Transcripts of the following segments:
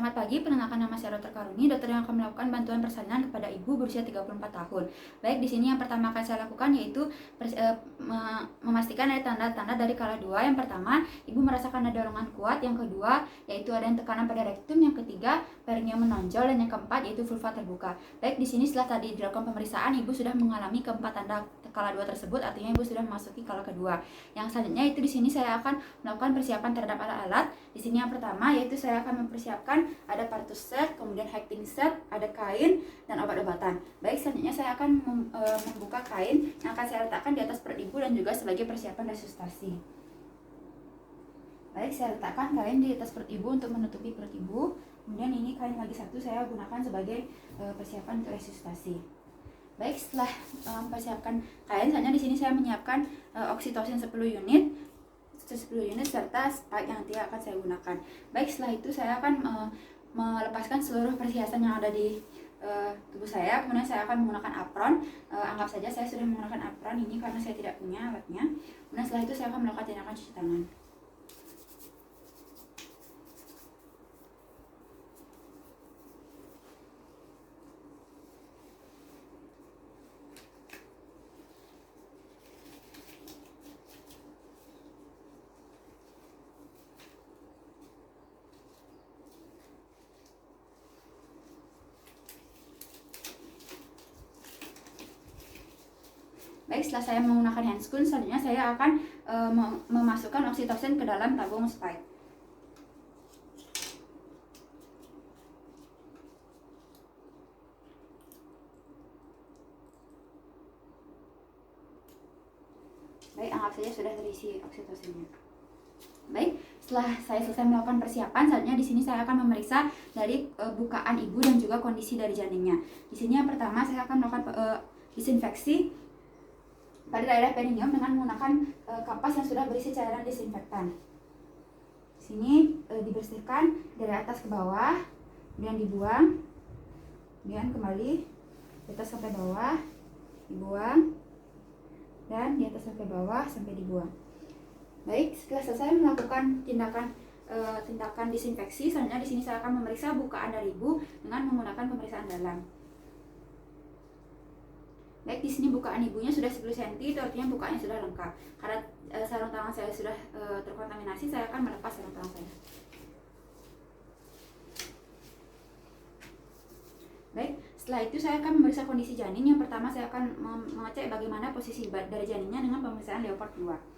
Selamat pagi, perkenalkan nama saya Dr. Karuni, dokter yang akan melakukan bantuan persalinan kepada ibu berusia 34 tahun. Baik, di sini yang pertama akan saya lakukan yaitu memastikan ada tanda-tanda dari kala 2. Yang pertama, ibu merasakan ada dorongan kuat. Yang kedua, yaitu ada tekanan pada rektum. Yang ketiga, perineum menonjol. Dan yang keempat, yaitu vulva terbuka. Baik, di sini setelah tadi dilakukan pemeriksaan, ibu sudah mengalami keempat tanda kala 2 tersebut, artinya ibu sudah memasuki kala kedua. Yang selanjutnya itu di sini saya akan melakukan persiapan terhadap alat-alat. Di sini yang pertama yaitu saya akan mempersiapkan ada partus set, kemudian hacking set, ada kain dan obat-obatan. Baik, selanjutnya saya akan membuka kain yang akan saya letakkan di atas perut ibu dan juga sebagai persiapan resusitasi. Baik, saya letakkan kain di atas perut ibu untuk menutupi perut ibu. Kemudian ini kain lagi satu saya gunakan sebagai persiapan untuk resusitasi. Baik, setelah mempersiapkan kain, selanjutnya di sini saya menyiapkan oksitosin 10 unit serta spike yang nanti akan saya gunakan. Baik, setelah itu saya akan melepaskan seluruh perhiasan yang ada di tubuh saya. Kemudian saya akan menggunakan apron. Anggap saja saya sudah menggunakan apron ini karena saya tidak punya alatnya. Kemudian setelah itu saya akan melakukan tindakan cuci tangan. Baik, setelah saya menggunakan handscoon, selanjutnya saya akan memasukkan oksitosin ke dalam tabung spike. Baik, anggap saja sudah terisi oksitosinnya. Baik, setelah saya selesai melakukan persiapan, selanjutnya di sini saya akan memeriksa dari bukaan ibu dan juga kondisi dari janinnya. Di sini yang pertama saya akan melakukan disinfeksi pada daerah perineum dengan menggunakan kapas yang sudah berisi cairan disinfektan. Di sini dibersihkan dari atas ke bawah, kemudian dibuang, kemudian kembali di atas sampai bawah, dibuang, dan di atas sampai bawah sampai dibuang. Baik, setelah selesai melakukan tindakan disinfeksi, selanjutnya di sini saya akan memeriksa bukaan dari ibu dengan menggunakan pemeriksaan dalam. Baik, di sini bukaan ibunya sudah 10 cm, itu artinya bukaannya sudah lengkap. Karena sarung tangan saya sudah terkontaminasi, saya akan melepas sarung tangan saya. Baik, setelah itu saya akan memeriksa kondisi janin. Yang pertama saya akan mengecek bagaimana posisi dari janinnya dengan pemeriksaan Leopard 2.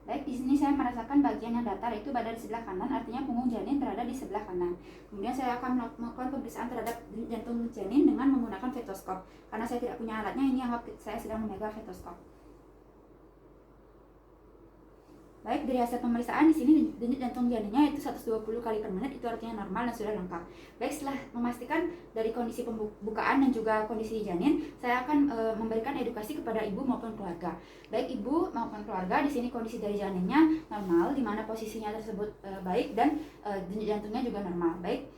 Baik, di sini saya merasakan bagian yang datar itu berada di sebelah kanan, artinya punggung janin berada di sebelah kanan. Kemudian saya akan melakukan pemeriksaan terhadap jantung janin dengan menggunakan fetoskop. Karena saya tidak punya alatnya, ini anggap saya sedang memegang fetoskop. Baik, dari hasil pemeriksaan di sini denyut jantung janinnya itu 120 kali per menit, itu artinya normal dan sudah lengkap. Baik, setelah memastikan dari kondisi pembukaan dan juga kondisi janin, saya akan memberikan edukasi kepada ibu maupun keluarga. Baik ibu maupun keluarga, di sini kondisi dari janinnya normal, di mana posisinya tersebut baik dan denyut jantungnya juga normal. Baik.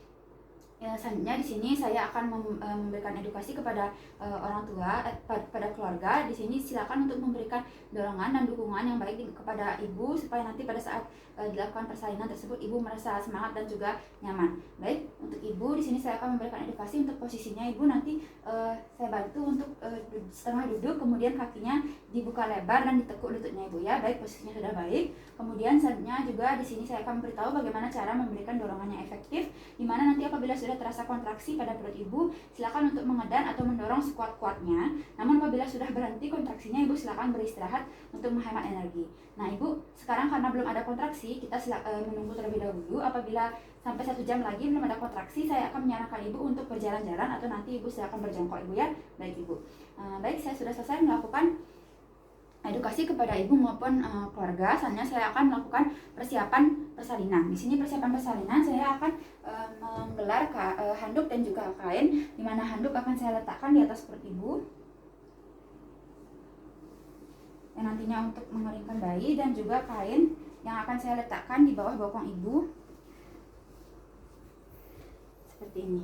Selanjutnya di sini saya akan memberikan edukasi kepada orang tua, pada keluarga. Di sini silakan untuk memberikan dorongan dan dukungan yang baik kepada ibu supaya nanti pada saat dilakukan persalinan tersebut ibu merasa semangat dan juga nyaman. Baik, untuk ibu di sini saya akan memberikan edukasi untuk posisinya ibu nanti saya bantu untuk setengah duduk, kemudian kakinya dibuka lebar dan ditekuk lututnya ibu ya. Baik, posisinya sudah baik. Kemudian selanjutnya juga di sini saya akan memberitahu bagaimana cara memberikan dorongan yang efektif, di mana nanti apabila sudah terasa kontraksi pada perut ibu, silakan untuk mengedan atau mendorong sekuat-kuatnya. Namun apabila sudah berhenti kontraksinya, ibu silakan beristirahat untuk menghemat energi. Nah ibu, sekarang karena belum ada kontraksi, kita menunggu terlebih dahulu. Apabila sampai 1 jam lagi belum ada kontraksi, saya akan menyarankan ibu untuk berjalan-jalan atau nanti ibu silakan berjongkok ibu ya. Baik ibu. Baik, saya sudah selesai melakukan edukasi kepada ibu maupun keluarga. Selanjutnya saya akan melakukan persiapan persalinan. Di sini persiapan persalinan saya akan menggelar handuk dan juga kain, di mana handuk akan saya letakkan di atas perut ibu yang nantinya untuk mengeringkan bayi, dan juga kain yang akan saya letakkan di bawah bokong ibu seperti ini.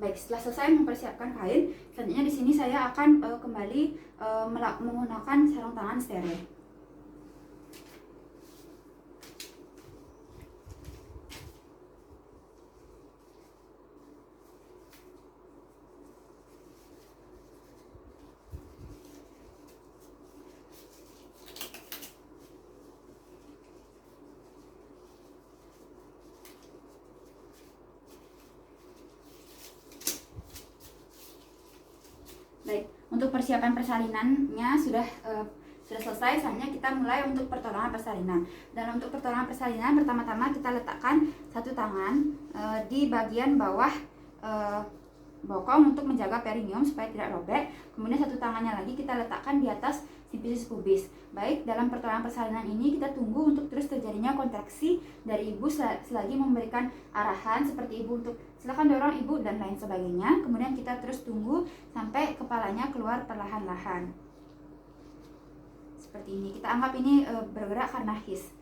Baik, setelah selesai mempersiapkan kain, selanjutnya di sini saya akan kembali menggunakan sarung tangan steril. untuk persiapan persalinannya sudah selesai, saatnya kita mulai untuk pertolongan persalinan. Dan untuk pertolongan persalinan, pertama-tama kita letakkan satu tangan di bagian bawah bokong untuk menjaga perineum supaya tidak robek. Kemudian satu tangannya lagi kita letakkan di atas simfisis pubis. Baik, dalam pertolongan persalinan ini kita tunggu untuk terus terjadinya kontraksi dari ibu selagi memberikan arahan seperti ibu untuk silakan dorong ibu dan lain sebagainya. Kemudian kita terus tunggu sampai kepalanya keluar perlahan-lahan. Seperti ini. Kita anggap ini bergerak karena his.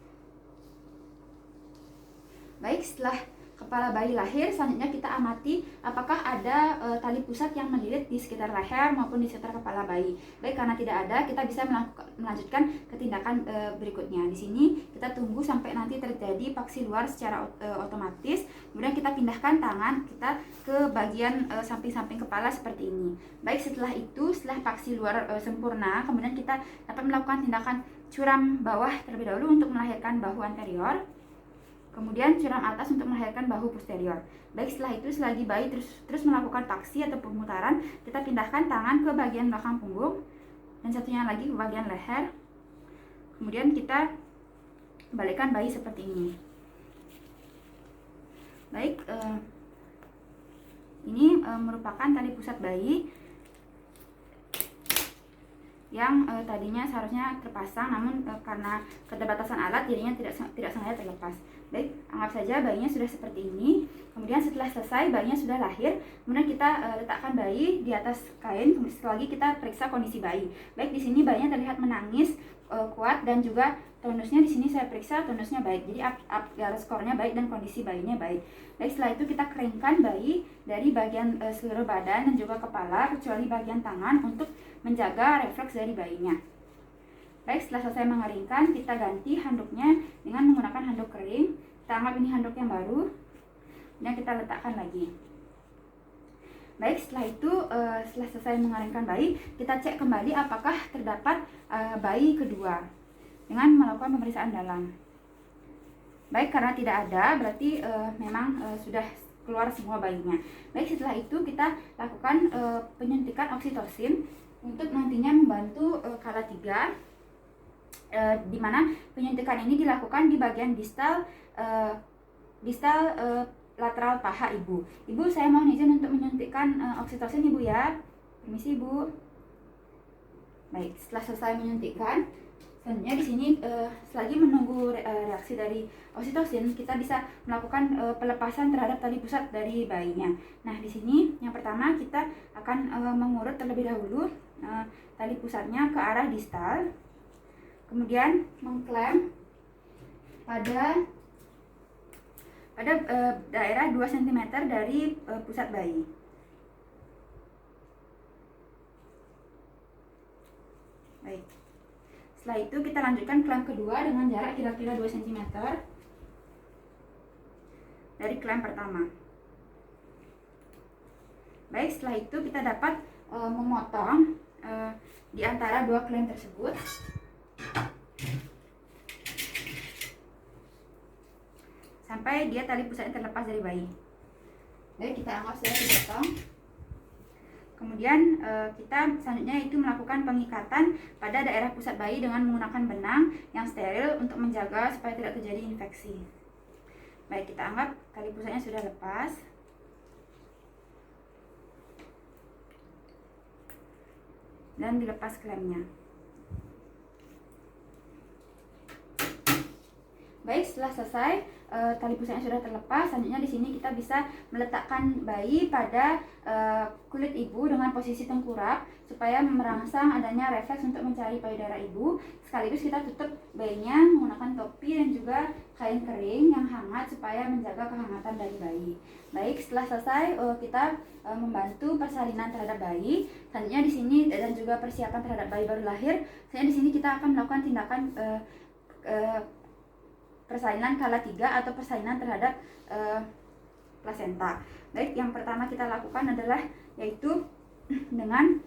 Baik, setelah kepala bayi lahir, selanjutnya kita amati apakah ada tali pusat yang melilit di sekitar leher maupun di sekitar kepala bayi. Baik, karena tidak ada, kita bisa melanjutkan ke tindakan berikutnya. Di sini kita tunggu sampai nanti terjadi paksi luar secara otomatis. Kemudian kita pindahkan tangan kita ke bagian samping-samping kepala seperti ini. Baik, setelah itu, setelah paksi luar sempurna, kemudian kita dapat melakukan tindakan curam bawah terlebih dahulu untuk melahirkan bahu anterior. Kemudian curam atas untuk melahirkan bahu posterior. Baik, setelah itu selagi bayi terus melakukan paksi atau pemutaran, kita pindahkan tangan ke bagian belakang punggung dan satunya lagi ke bagian leher. Kemudian kita balikkan bayi seperti ini. Baik, ini merupakan tali pusat bayi yang tadinya seharusnya terpasang, namun karena keterbatasan alat jadinya tidak sengaja terlepas. Baik, anggap saja bayinya sudah seperti ini. Kemudian setelah selesai bayinya sudah lahir, kemudian kita letakkan bayi di atas kain. Setelah lagi kita periksa kondisi bayi. Baik, di sini bayinya terlihat menangis kuat dan juga tonusnya di sini saya periksa tonusnya baik. Jadi skornya baik dan kondisi bayinya baik. Baik, setelah itu kita keringkan bayi dari bagian seluruh badan dan juga kepala kecuali bagian tangan untuk menjaga refleks dari bayinya. Baik, setelah selesai mengeringkan, kita ganti handuknya dengan menggunakan handuk kering. Kita anggap ini handuk yang baru dan kita letakkan lagi. Baik, setelah itu setelah selesai mengeringkan bayi, kita cek kembali apakah terdapat bayi kedua dengan melakukan pemeriksaan dalam. Baik, karena tidak ada berarti memang sudah keluar semua bayinya. Baik, setelah itu kita lakukan penyuntikan oksitosin untuk nantinya membantu kala 3, di mana penyuntikan ini dilakukan di bagian distal lateral paha ibu. Ibu, saya mohon izin untuk menyuntikkan oksitosin ibu ya. Permisi ibu. Baik, setelah selesai menyuntikkan, selanjutnya di sini selagi menunggu reaksi dari oksitosin, kita bisa melakukan pelepasan terhadap tali pusat dari bayinya. Nah, di sini yang pertama kita akan mengurut terlebih dahulu tali pusatnya ke arah distal. Kemudian mengklem pada daerah 2 cm dari pusat bayi. Baik. Setelah itu kita lanjutkan klem kedua dengan jarak kira-kira 2 cm dari klem pertama. Baik, setelah itu kita dapat memotong di antara 2 klem tersebut. Sampai dia tali pusatnya terlepas dari bayi. Baik, kita anggap sudah dipotong. Kemudian kita selanjutnya itu melakukan pengikatan pada daerah pusat bayi dengan menggunakan benang yang steril untuk menjaga supaya tidak terjadi infeksi. Baik, kita anggap tali pusatnya sudah lepas. Dan dilepas klemnya. Baik, setelah selesai tali pusatnya sudah terlepas, selanjutnya di sini kita bisa meletakkan bayi pada kulit ibu dengan posisi tengkurap supaya merangsang adanya refleks untuk mencari payudara ibu. Sekaligus kita tutup bayinya menggunakan topi dan juga kain kering yang hangat supaya menjaga kehangatan dari bayi. Baik, setelah selesai kita membantu persalinan terhadap bayi. Selanjutnya di sini dan juga persiapan terhadap bayi baru lahir. Selanjutnya di sini kita akan melakukan tindakan persalinan kala 3 atau persalinan terhadap plasenta. Baik, yang pertama kita lakukan adalah yaitu dengan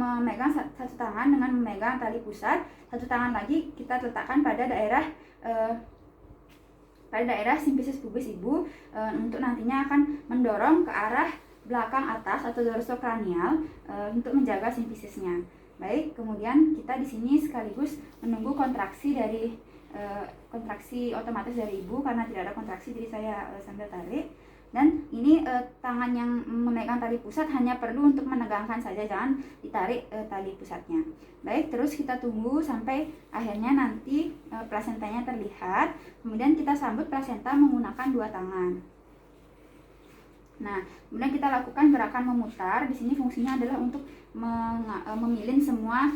memegang satu tangan dengan memegang tali pusat, satu tangan lagi kita letakkan pada daerah simfisis pubis ibu untuk nantinya akan mendorong ke arah belakang atas atau dorsokranial untuk menjaga simfisisnya. Baik, kemudian kita di sini sekaligus menunggu kontraksi dari kontraksi otomatis dari ibu, karena tidak ada kontraksi jadi saya sambil tarik. Dan ini tangan yang memegang tali pusat hanya perlu untuk menegangkan saja, jangan ditarik tali pusatnya. Baik, terus kita tunggu sampai akhirnya nanti plasentanya terlihat. Kemudian kita sambut plasenta menggunakan 2 tangan. Nah, kemudian kita lakukan gerakan memutar. Di sini fungsinya adalah untuk memilin semua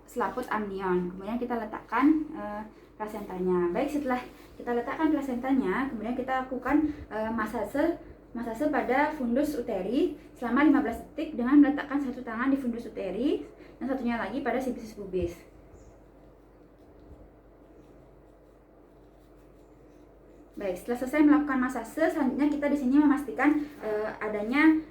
selaput amnion. Kemudian kita letakkan plasentanya. Baik, setelah kita letakkan plasentanya, kemudian kita lakukan masase pada fundus uteri selama 15 detik dengan meletakkan satu tangan di fundus uteri dan satunya lagi pada simfisis pubis. Baik, setelah selesai melakukan masase, selanjutnya kita di sini memastikan adanya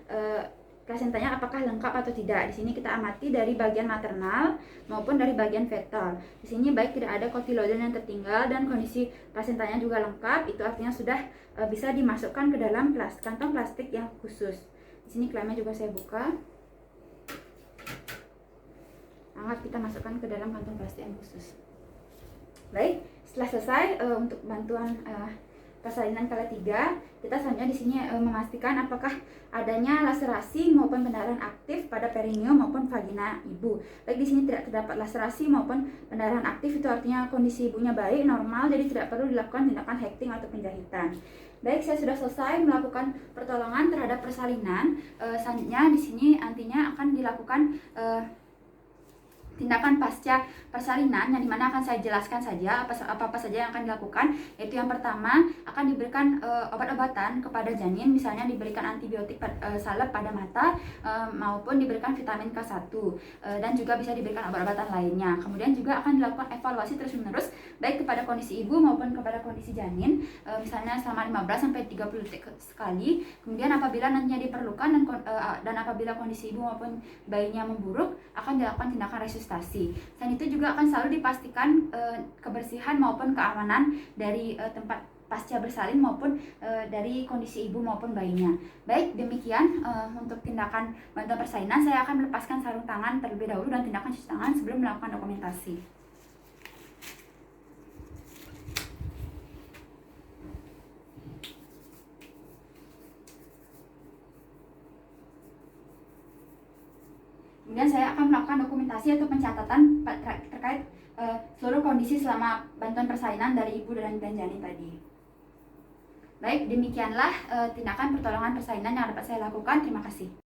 plasentanya apakah lengkap atau tidak. Di sini kita amati dari bagian maternal maupun dari bagian fetal. Di sini baik tidak ada kotiloiden yang tertinggal dan kondisi plasentanya juga lengkap. Itu artinya sudah bisa dimasukkan ke dalam kantong plastik yang khusus. Di sini klemnya juga saya buka. Angkat, kita masukkan ke dalam kantong plastik yang khusus. Baik, setelah selesai untuk bantuan persalinan kali 3, kita selanjutnya di sini memastikan apakah adanya laserasi maupun pendarahan aktif pada perineum maupun vagina ibu. Baik, di sini tidak terdapat laserasi maupun pendarahan aktif, itu artinya kondisi ibunya baik, normal, jadi tidak perlu dilakukan tindakan hekting atau penjahitan. Baik, saya sudah selesai melakukan pertolongan terhadap persalinan. Selanjutnya di sini nantinya akan dilakukan tindakan pasca persalinan, yang dimana akan saya jelaskan saja apa saja yang akan dilakukan. Yaitu yang pertama, akan diberikan obat-obatan kepada janin, misalnya diberikan antibiotik salep pada mata maupun diberikan vitamin K1 dan juga bisa diberikan obat-obatan lainnya. Kemudian juga akan dilakukan evaluasi terus-menerus baik kepada kondisi ibu maupun kepada kondisi janin, misalnya selama 15-30 detik sekali. Kemudian apabila nantinya diperlukan dan apabila kondisi ibu maupun bayinya memburuk, akan dilakukan tindakan resusitasi. Selain itu juga akan selalu dipastikan kebersihan maupun keamanan dari tempat pasca bersalin maupun dari kondisi ibu maupun bayinya. Baik, demikian untuk tindakan bantuan persalinan. Saya akan melepaskan sarung tangan terlebih dahulu dan tindakan cuci tangan sebelum melakukan dokumentasi. Kemudian saya akan melakukan dokumentasi atau pencatatan terkait seluruh kondisi selama bantuan persalinan dari ibu dan janin tadi. Baik, demikianlah tindakan pertolongan persalinan yang dapat saya lakukan. Terima kasih.